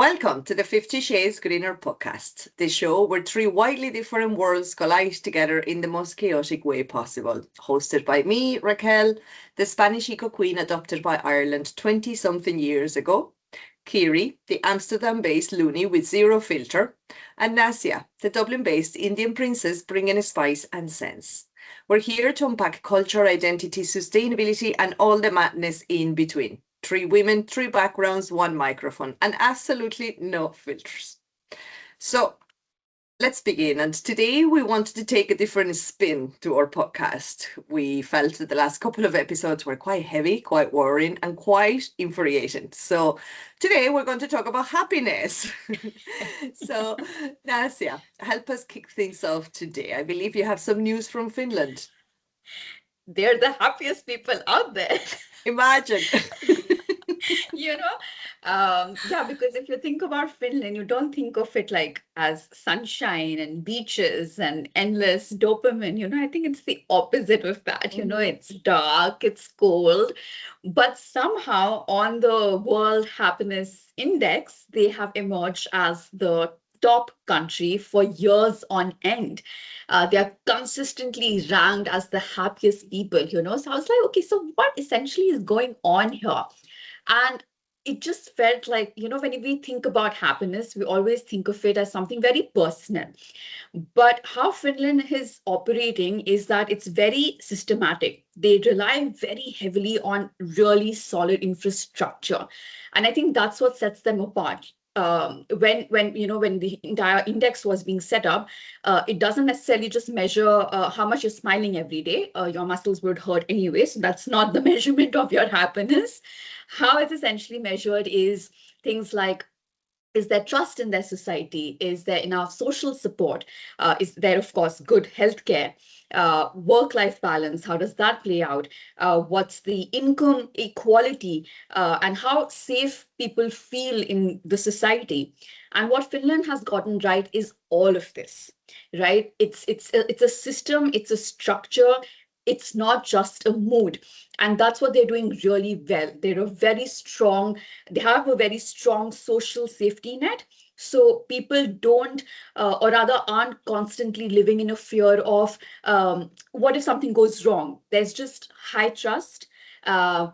Welcome to the 50 Shades Greener podcast, the show where three widely different worlds collide together in the most chaotic way possible. Hosted by me, Raquel, the Spanish eco queen adopted by Ireland 20 something years ago, Kiri, the Amsterdam based loony with zero filter, and Nasia, the Dublin based Indian princess bringing spice and sense. We're here to unpack culture, identity, sustainability, and all the madness in between. Three women, three backgrounds, one microphone, and absolutely no filters. So let's begin. And today we wanted to take a different spin to our podcast. We felt that the last couple of episodes were quite heavy, quite worrying, and quite infuriating. So today we're going to talk about happiness. So, Nasia, help us kick things off today. I believe you have some news from Finland. They're the happiest people out there. Imagine. you know yeah, because if you think about Finland, you don't think of it like as sunshine and beaches and endless dopamine. I think it's the opposite of that. It's dark, it's cold, but somehow on the World Happiness Index they have emerged as the top country for years on end. They are consistently ranked as the happiest people. So I was like, okay, so what essentially is going on here? And it just felt like, when we think about happiness, we always think of it as something very personal. But how Finland is operating is that it's very systematic. They rely very heavily on really solid infrastructure. And I think that's what sets them apart. When the entire index was being set up, it doesn't necessarily just measure how much you're smiling every day. Your muscles would hurt anyway, so that's not the measurement of your happiness. How it's essentially measured is things like, is there trust in their society? Is there enough social support? Is there, of course, good healthcare? Work-life balance, how does that play out? What's the income equality? And how safe people feel in the society? And what Finland has gotten right is all of this, right? It's a system, it's a structure. It's not just a mood. And that's what they're doing really well. They have a very strong social safety net. So people don't, or rather aren't constantly living in a fear of what if something goes wrong? There's just high trust.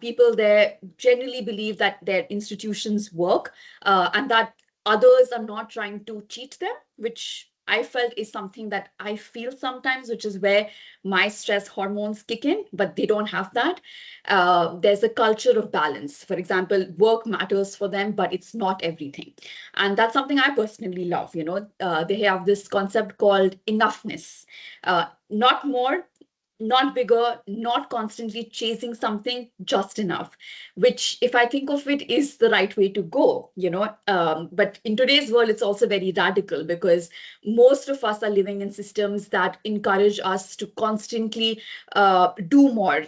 People there generally believe that their institutions work and that others are not trying to cheat them, which I felt is something that I feel sometimes, which is where my stress hormones kick in, but they don't have that. There's a culture of balance. For example, work matters for them, but it's not everything. And that's something I personally love. They have this concept called enoughness. Not more, not bigger, not constantly chasing something, just enough, which, if I think of it, is the right way to go. But in today's world, it's also very radical because most of us are living in systems that encourage us to constantly do more,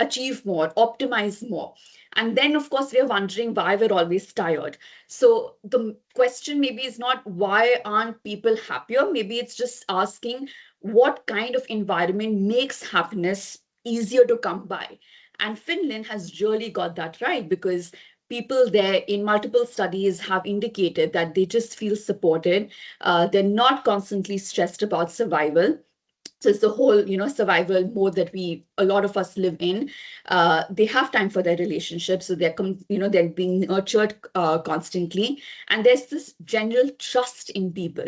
achieve more, optimize more. And then, of course, we're wondering why we're always tired. So the question maybe is not why aren't people happier? Maybe it's just asking what kind of environment makes happiness easier to come by. And Finland has really got that right because people there in multiple studies have indicated that they just feel supported. They're not constantly stressed about survival. So it's the whole, survival mode that a lot of us live in. They have time for their relationships, so they're being nurtured constantly, and there's this general trust in people.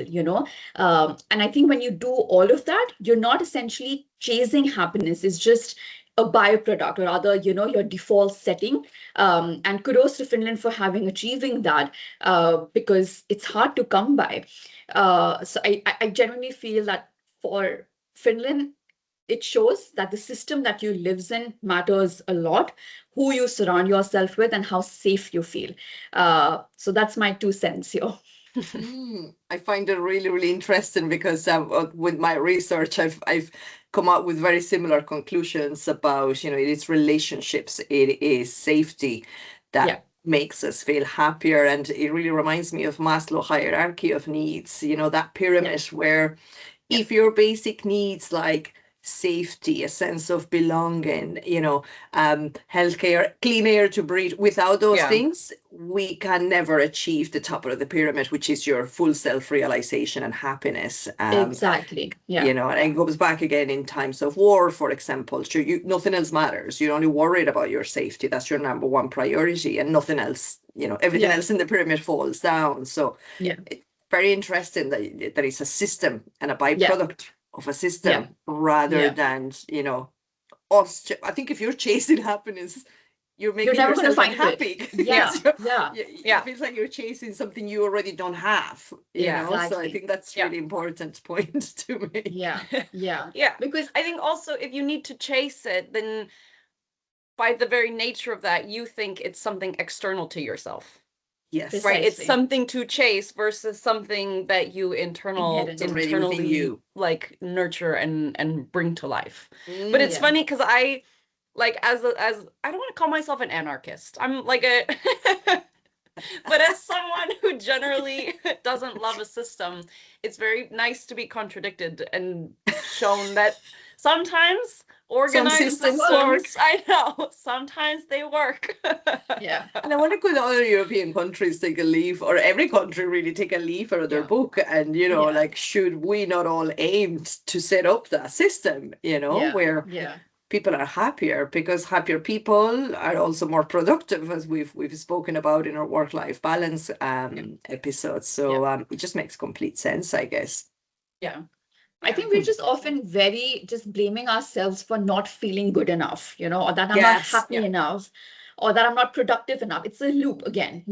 And I think when you do all of that, you're not essentially chasing happiness. It's just a byproduct, or rather, your default setting. And kudos to Finland for achieving that, because it's hard to come by. So I genuinely feel that for Finland, it shows that the system that you live in matters a lot, who you surround yourself with and how safe you feel. So that's my 2 cents here. I find it really, really interesting because with my research, I've come up with very similar conclusions about, it is relationships, it is safety that makes us feel happier. And it really reminds me of Maslow hierarchy of needs, that pyramid where if your basic needs like safety, a sense of belonging, healthcare, clean air to breathe. Without those Yeah. things, we can never achieve the top of the pyramid, which is your full self-realization and happiness. Exactly. Yeah. And it goes back again in times of war, for example. Sure, nothing else matters. You're only worried about your safety. That's your number one priority, and nothing else. Everything Yeah. else in the pyramid falls down. So Yeah. it's very interesting that it's a system and a Yeah. byproduct of a Yeah. system rather Yeah. than us. I think if you're chasing happiness, you're You're making never going to yourself find it. unhappy Yeah. because Yeah. it feels like you're chasing something you already don't have. Yeah. So I Exactly. think that's Yeah. really important point to make. Yeah. Yeah. Yeah. Because I think also if you need to chase it, then by the very nature of that, you think it's something external to yourself. Yes, Right? It's precisely. something to chase versus something that you Inherent. It's already within internally you. like nurture and bring to life. But Mm. it's Yeah. funny because I like as I don't want to call myself an anarchist. I'm like a but as someone who generally doesn't love a system, it's very nice to be contradicted and shown that sometimes organized systems systems, work. I know, sometimes they work. Yeah. And I wonder could other European countries take a leaf, or every country really take a leaf out of their Yeah. book, and Yeah. like should we not all aim to set up that system, Yeah. where Yeah. people are happier, because happier people are also more productive, as we've spoken about in our work-life balance episodes. So it just makes complete sense, I guess. Yeah. I think we're just often very just blaming ourselves for not feeling good enough, or that I'm not Yes. happy enough, or that I'm not productive enough. It's a loop again,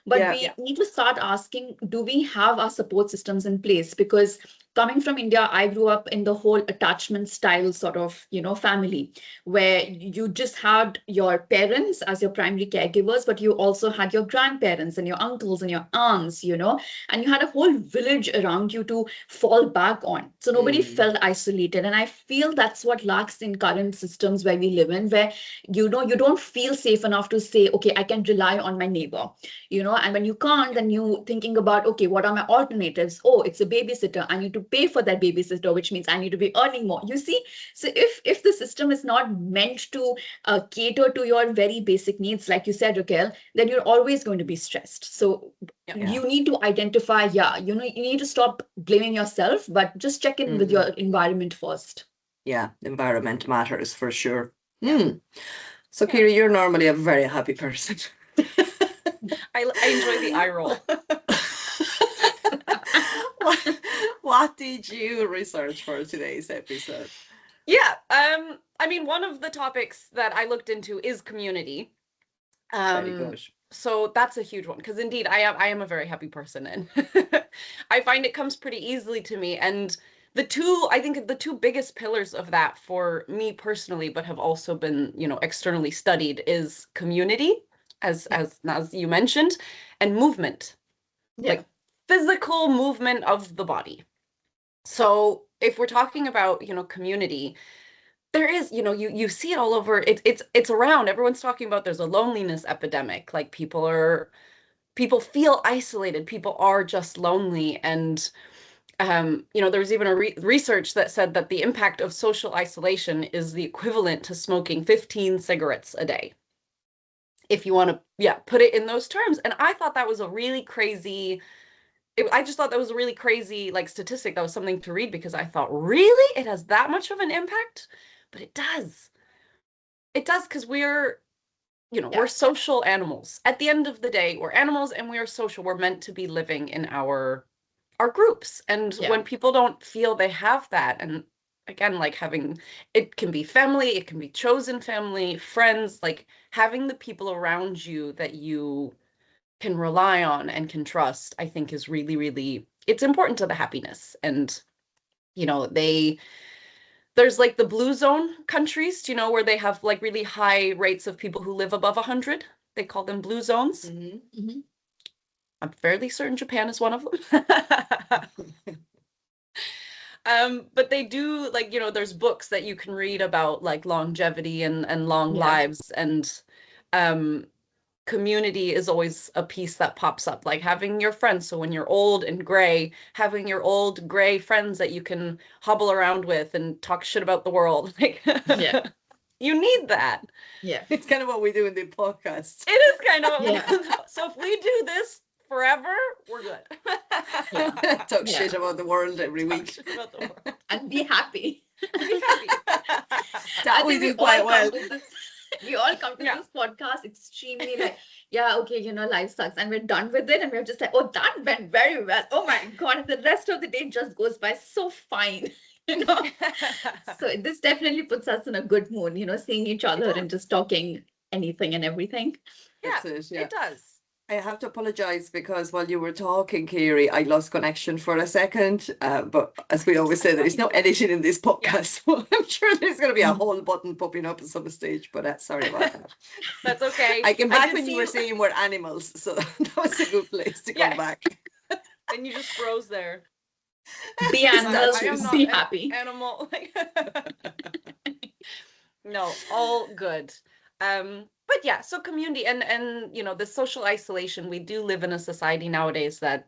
but Yeah. we need to start asking, do we have our support systems in place? Because coming from India, I grew up in the whole attachment style sort of, family, where you just had your parents as your primary caregivers, but you also had your grandparents and your uncles and your aunts, and you had a whole village around you to fall back on. So nobody felt isolated. And I feel that's what lacks in current systems where we live in, where, you don't feel safe enough to say, okay, I can rely on my neighbor, and when you can't, then you thinking about, okay, what are my alternatives? Oh, it's a babysitter. I need to pay for that babysitter, which means I need to be earning more. You see? So if the system is not meant to cater to your very basic needs, like you said, Raquel, then you're always going to be stressed. So you need to identify, you need to stop blaming yourself, but just check in with your environment first. Yeah, environment matters for sure. So Kira, you're normally a very happy person. I enjoy the eye roll. What did you research for today's episode? Yeah, I mean, one of the topics that I looked into is community. Very good. So that's a huge one, because indeed I am a very happy person, and I find it comes pretty easily to me. And I think the two biggest pillars of that for me personally, but have also been, externally studied, is community, as you mentioned, and movement, like physical movement of the body. So if we're talking about, community, there is, you see it all over. It's around. Everyone's talking about there's a loneliness epidemic. Like people feel isolated. People are just lonely. And there was even a research that said that the impact of social isolation is the equivalent to smoking 15 cigarettes a day, if you want to, put it in those terms. And I thought that was a really crazy. I just thought that was a really crazy statistic. That was something to read, because I thought, really, it has that much of an impact? But it does. It does, because we're social animals. At the end of the day, we're animals and we are social. We're meant to be living in our groups. And when people don't feel they have that, and again, it can be family, it can be chosen family, friends, having the people around you that you can rely on and can trust, I think is really, really, it's important to the happiness. And, there's the blue zone countries, where they have really high rates of people who live above 100. They call them blue zones. I'm fairly certain Japan is one of them. But they do, there's books that you can read about longevity and long lives, and community is always a piece that pops up, like having your friends. So when you're old and gray, having your old gray friends that you can hobble around with and talk shit about the world. Like, Yeah. you need that. Yeah. It's kind of what we do in the podcast. It is kind of what we Yeah. do. So if we do this forever, we're good. Yeah. Talk Yeah. shit about the world every Talk week. shit about the world. And be happy. Be happy. That I we think do quite well. We all come to Yeah. this podcast extremely like, yeah, okay, you know, life sucks. And we're done with it. And we're just like, oh, that went very well. Oh my God. And the rest of the day just goes by so fine. You know? So this definitely puts us in a good mood, you know, seeing each other and just talking anything and everything. Yeah, That's it, yeah. it does. I have to apologize because while you were talking, Kiri, I lost connection for a second. But as we always say, there is no editing in this podcast. So I'm sure there's going to be a whole button popping up at some stage. But sorry about that. That's okay. I came back did when see you were saying we're animals. So that was a good place to Yeah. come back. and you just froze there. Be animals, I am not be an happy. animal. No, all good. But yeah, so community and you know, the social isolation. We do live in a society nowadays that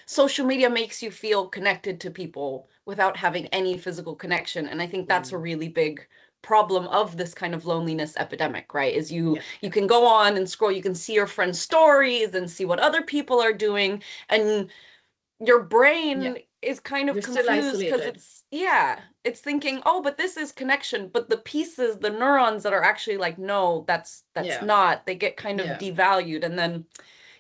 social media makes you feel connected to people without having any physical connection. And I think that's a really big problem of this kind of loneliness epidemic, right? Is you can go on and scroll, you can see your friends' stories and see what other people are doing, and your brain is kind of You're still confused because isolated. it's thinking, oh, but this is connection, but the pieces, the neurons that are actually like, no, that's Yeah. not, they get kind of Yeah. devalued, and then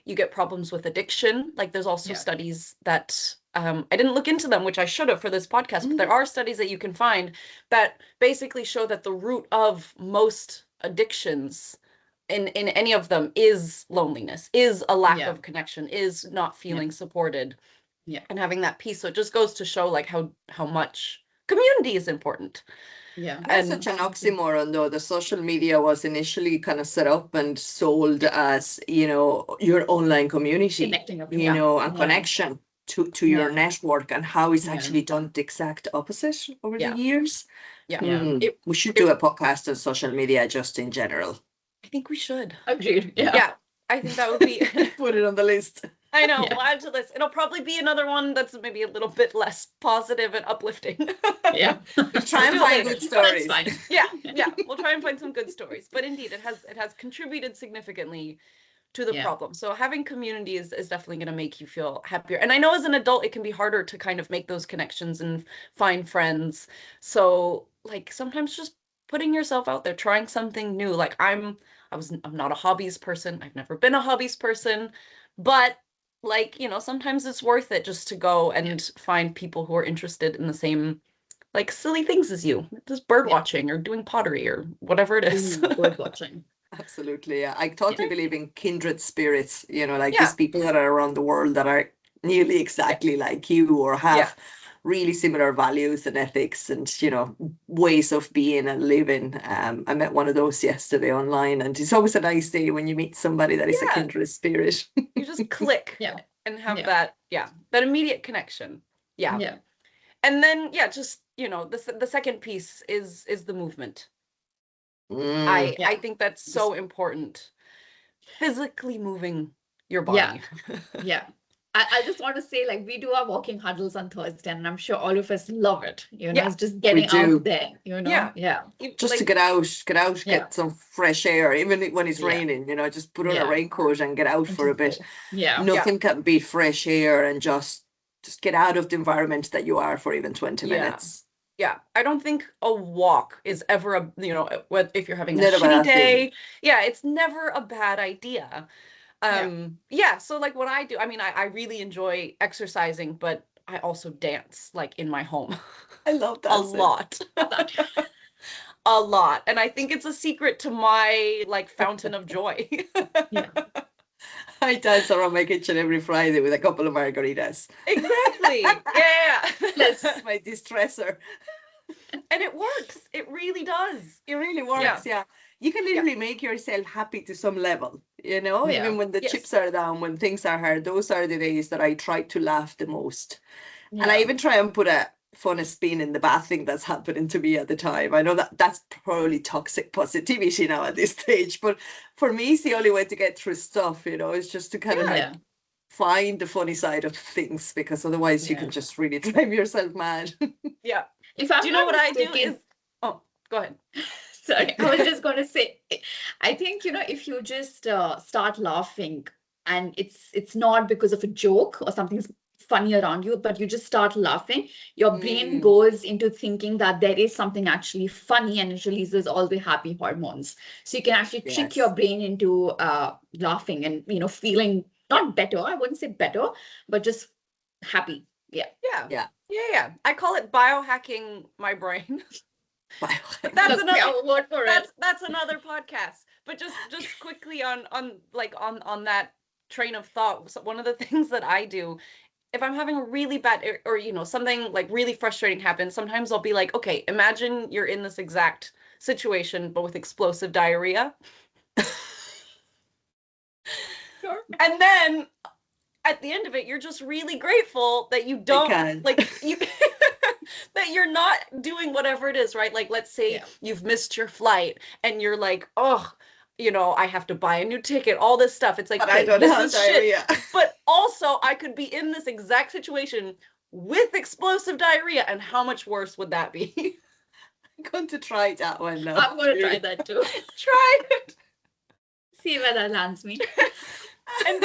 you get problems with addiction. Like there's also studies that I didn't look into them, which I should have for this podcast, but there are studies that you can find that basically show that the root of most addictions in any of them is loneliness, is a lack of connection, is not feeling supported. Yeah. And having that piece. So it just goes to show like how much community is important. Yeah. That's And such an oxymoron, though. The social media was initially kind of set up and sold as, you know, your online community, Connecting up, you know, a connection to your network, and how it's actually done the exact opposite over the years. yeah. We should do a podcast on social media just in general. I think we should. Agreed. Yeah. I think that would be Put it on the list. I know, Yeah. we'll add to this. It'll probably be another one that's maybe a little bit less positive and uplifting. Yeah. We'll try and Do it find later. good stories. That's fine. Yeah, we'll try and find some good stories. But indeed, it has contributed significantly to the problem. So having community is definitely going to make you feel happier. And I know as an adult, it can be harder to kind of make those connections and find friends. So like sometimes just putting yourself out there, trying something new. Like I'm not a hobbies person. I've never been a hobbies person, but like, you know, sometimes it's worth it just to go and find people who are interested in the same like silly things as you, just bird watching or doing pottery or whatever it is. Bird watching. Absolutely, yeah. I totally believe in kindred spirits, you know, like these people that are around the world that are nearly exactly like you or have really similar values and ethics and, you know, ways of being and living. I met one of those yesterday online, and it's always a nice day when you meet somebody that is a kindred spirit. You just click and have that immediate connection. Yeah. And then, just, you know, the second piece is the movement. I think that's so important. Physically moving your body. Yeah. I just want to say, like, we do our walking huddles on Thursday, and I'm sure all of us love it. You know, it's just getting out there, you know? Yeah. Just like, to get out, get some fresh air, even when it's raining, you know, just put on a raincoat and get out for a bit. Nothing can beat fresh air, and just get out of the environment that you are for even 20 minutes. Yeah, I don't think a walk is ever a, you know, if you're having a shitty day. Yeah, it's never a bad idea. So like what I do, I mean, I really enjoy exercising, but I also dance like in my home. I love that. A lot. A lot. And I think it's a secret to my like fountain of joy. I dance around my kitchen every Friday with a couple of margaritas. Exactly. Yeah. That's my distressor. And it works. It really does. It really works. Yeah. You can literally make yourself happy to some level, you know, even when the chips are down, when things are hard. Those are the days that I try to laugh the most. And I even try and put a funnest being in the bath thing that's happening to me at the time. I know that that's probably toxic positivity now at this stage, but for me, it's the only way to get through stuff, is just to kind of like Yeah. find the funny side of things, because otherwise you Yeah. can just really drive yourself mad. Yeah. If I'm Do you know not what I do mistaken, is, oh, go ahead. sorry, I was just going to say, I think, if you just start laughing and it's not because of a joke or something's funny around you, but you just start laughing, your brain Mm, goes into thinking that there is something actually funny and it releases all the happy hormones. So you can actually trick your yes. brain into laughing and, feeling not better. I wouldn't say better, but just happy. Yeah. Yeah. Yeah. Yeah. I call it biohacking my brain. But Biohacking. that's Look, another our word for it. that's another podcast. But just quickly on that train of thought, so one of the things that I do, if I'm having a really bad or something like really frustrating happens, sometimes I'll be like, okay, imagine you're in this exact situation but with explosive diarrhea. Sure. And then at the end of it, you're just really grateful that you I don't can. like you that you're not doing whatever it is, right? Like, let's say Yeah. you've missed your flight and you're like, oh, I have to buy a new ticket, all this stuff. It's like, But I okay, don't this have is shit. diarrhea. But also, I could be in this exact situation with explosive diarrhea, and how much worse would that be? I'm going to try that one now. I'm going to try that too. Try it. See where that lands me. And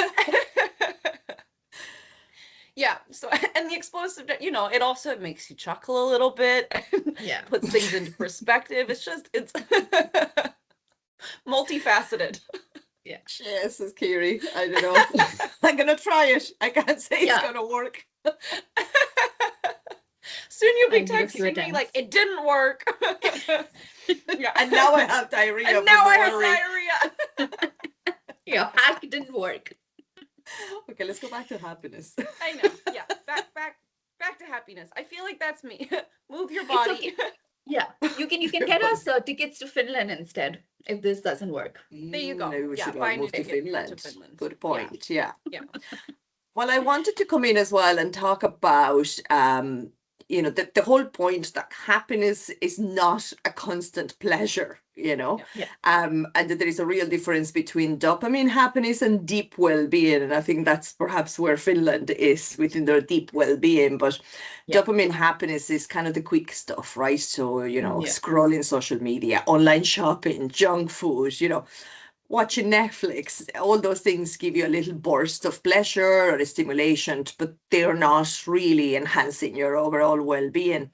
yeah, so and the explosive, it also makes you chuckle a little bit and Yeah. puts things into perspective. It's multifaceted. Yeah. Yes, says Kiri. I don't know. I'm going to try it. I can't say it's Yeah. going to work. Soon you'll be I'll give a few texting me like, attempts. it didn't work. Yeah. And now I have diarrhea. And from now the I have worry. diarrhea. Your hack didn't work. Okay, let's go back to happiness. I know. Yeah. Back to happiness. I feel like that's me. Move your It's body. okay. Yeah. You can get us tickets to Finland instead if this doesn't work. There you go. Maybe we Yeah, should all find a move to ticket Finland. to Finland. Good Yeah. point. Yeah. Yeah. Well, I wanted to come in as well and talk about, the whole point that happiness is not a constant pleasure, Yeah. and that there is a real difference between dopamine happiness and deep well-being. And I think that's perhaps where Finland is within their deep well-being. But Yeah. dopamine happiness is kind of the quick stuff, right? So, Yeah. scrolling social media, online shopping, junk food, watching Netflix, all those things give you a little burst of pleasure or a stimulation, but they're not really enhancing your overall well-being.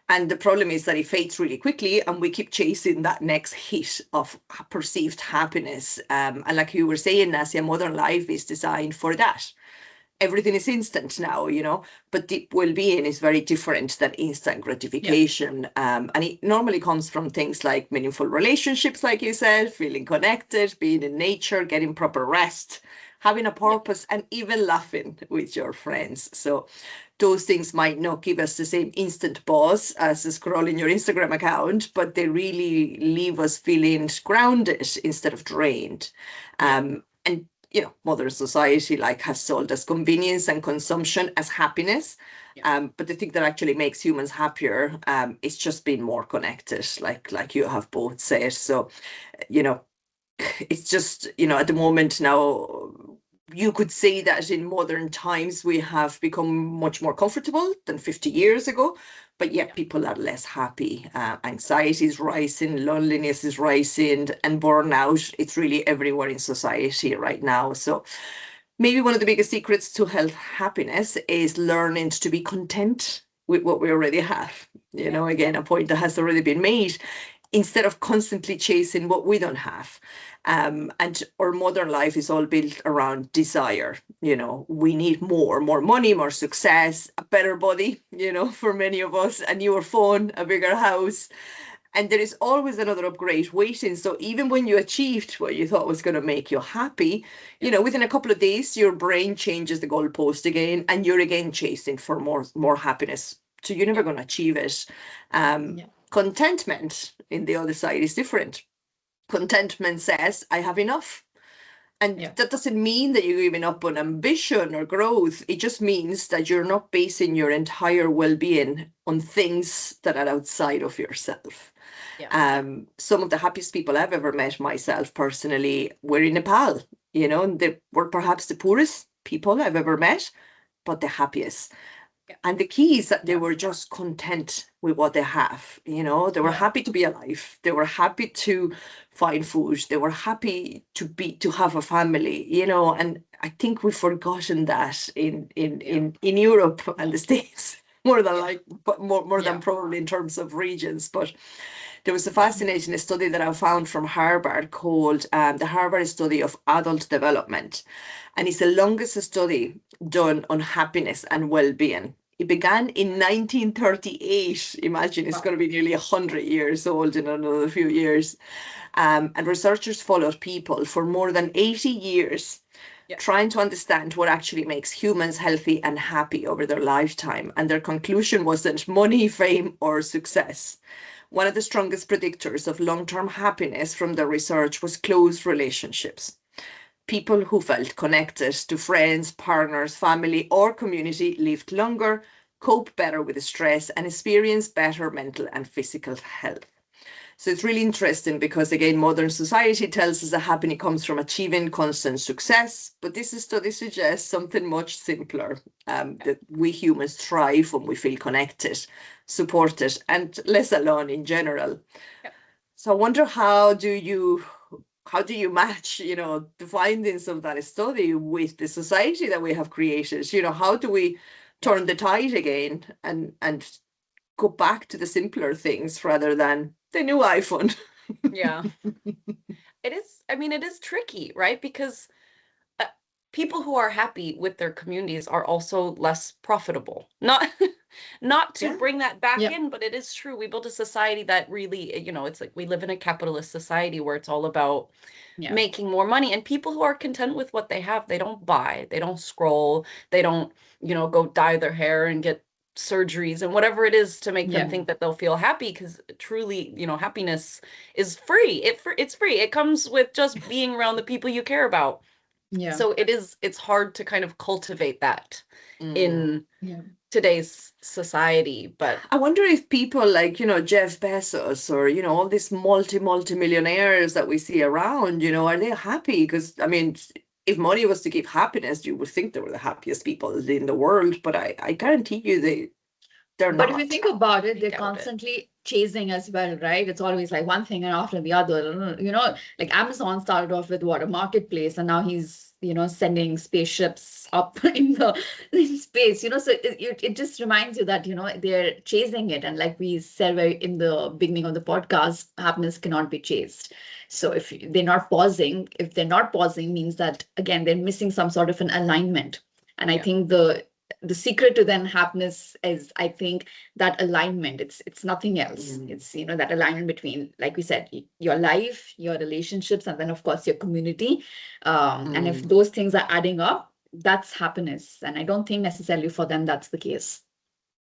And the problem is that it fades really quickly, and we keep chasing that next hit of perceived happiness. And like you were saying, Nasia, modern life is designed for that. Everything is instant now, but deep well-being is very different than instant gratification. And it normally comes from things like meaningful relationships, like you said, feeling connected, being in nature, getting proper rest, having a purpose, and even laughing with your friends. So those things might not give us the same instant buzz as scrolling your Instagram account, but they really leave us feeling grounded instead of drained. And modern society has sold us convenience and consumption as happiness. Yeah. But the thing that actually makes humans happier is just being more connected, like you have both said. So, it's just, at the moment now, you could say that in modern times we have become much more comfortable than 50 years ago, but yet people are less happy. Anxiety is rising, loneliness is rising, and burnout, it's really everywhere in society right now. So maybe one of the biggest secrets to health happiness is learning to be content with what we already have. Again, a point that has already been made, instead of constantly chasing what we don't have. And our modern life is all built around desire. We need more money, more success, a better body, for many of us, a newer phone, a bigger house. And there is always another upgrade waiting. So even when you achieved what you thought was going to make you happy, within a couple of days, your brain changes the goalpost again, and you're again chasing for more happiness. So you're never going to achieve it. Contentment in the other side is different. Contentment says, I have enough. And Yeah. that doesn't mean that you're giving up on ambition or growth. It just means that you're not basing your entire well-being on things that are outside of yourself. Yeah. Some of the happiest people I've ever met myself personally were in Nepal, and they were perhaps the poorest people I've ever met, but the happiest. Yeah. And the key is that they Yeah. were just content with what they have. They were Yeah. happy to be alive. They were happy to find food. They were happy to have a family, and I think we've forgotten that in Europe and the States more than more than Yeah. probably in terms of regions. But there was a Yeah. fascinating study that I found from Harvard called the Harvard Study of Adult Development. And it's the longest study done on happiness and well-being. It began in 1938. Imagine, it's Wow. going to be nearly 100 years old in another few years. And researchers followed people for more than 80 years, Yeah. trying to understand what actually makes humans healthy and happy over their lifetime. And their conclusion wasn't money, fame, or success. One of the strongest predictors of long-term happiness from the research was close relationships. People who felt connected to friends, partners, family, or community lived longer, coped better with stress, and experienced better mental and physical health. So it's really interesting because, again, modern society tells us that happiness comes from achieving constant success, but this study suggests something much simpler, that we humans thrive when we feel connected, supported, and less alone in general. Yep. So I wonder, how do you match, the findings of that study with the society that we have created? How do we turn the tide again and go back to the simpler things rather than the new iPhone? Yeah. It is, I mean, it is tricky, right? Because people who are happy with their communities are also less profitable. Not to Yeah. bring that back Yeah. in, but it is true. We built a society that really, it's like we live in a capitalist society where it's all about Yeah. making more money. And people who are content with what they have, they don't buy, they don't scroll, they don't, go dye their hair and get surgeries and whatever it is to make them Yeah. think that they'll feel happy, because truly, happiness is free. It's free. It comes with just being around the people you care about. Yeah. So it's hard to kind of cultivate that Mm. in Yeah. today's society. But I wonder if people like, Jeff Bezos or, all these multi-millionaires that we see around, are they happy? Because, I mean, if money was to give happiness, you would think they were the happiest people in the world. But I guarantee you they're But if you not. think about it, I they're doubt it. constantly chasing as well, right? It's always like one thing and after the other. Like Amazon started off with what, a marketplace, and now he's, sending spaceships up in space, so it just reminds you that, they're chasing it. And like we said in the beginning of the podcast, happiness cannot be chased. So if they're not pausing means that, again, they're missing some sort of an alignment. And I Yeah. think the secret to then happiness is, I think, that alignment. It's nothing else. Mm. It's, that alignment between, like we said, your life, your relationships, and then of course your community. And if Mm. those things are adding up, that's happiness. And I don't think necessarily for them that's the case.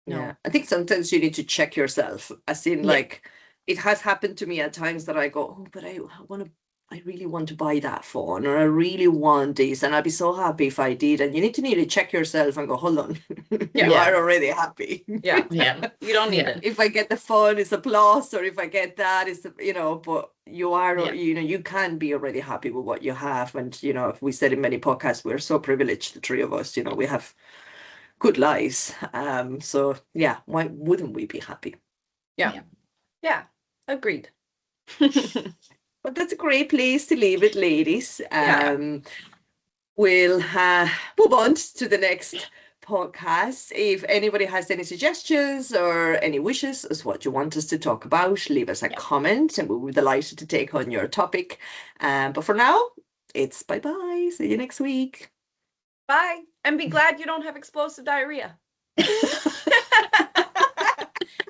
Yeah, No. I think sometimes you need to check yourself, as in, Yeah. like, it has happened to me at times that I go, oh, but I really want to buy that phone, or I really want this, and I'd be so happy if I did. And you need to check yourself and go, hold on, you Yeah. are already happy. Yeah. Yeah. You don't need Yeah. it. If I get the phone, it's a plus, or if I get that, it's, but you are, Yeah. you can be already happy with what you have. And, we said in many podcasts, we're so privileged, the three of us, we have good lives. So yeah, why wouldn't we be happy? Yeah. Yeah. Yeah. Agreed. But that's a great place to leave it, ladies. Yeah. We'll move on to the next podcast. If anybody has any suggestions or any wishes as what you want us to talk about, leave us a Yeah. comment, and we'll be delighted to take on your topic. But for now, it's bye-bye. See you next week. Bye. And be glad you don't have explosive diarrhea.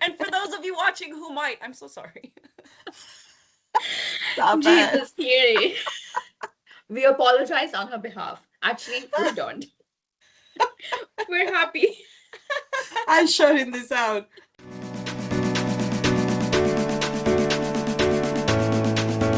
And for those of you watching who might, I'm so sorry. Stop it. Jesus, Kiri. We apologize on her behalf. Actually, we don't. We're happy. I'm shutting this out.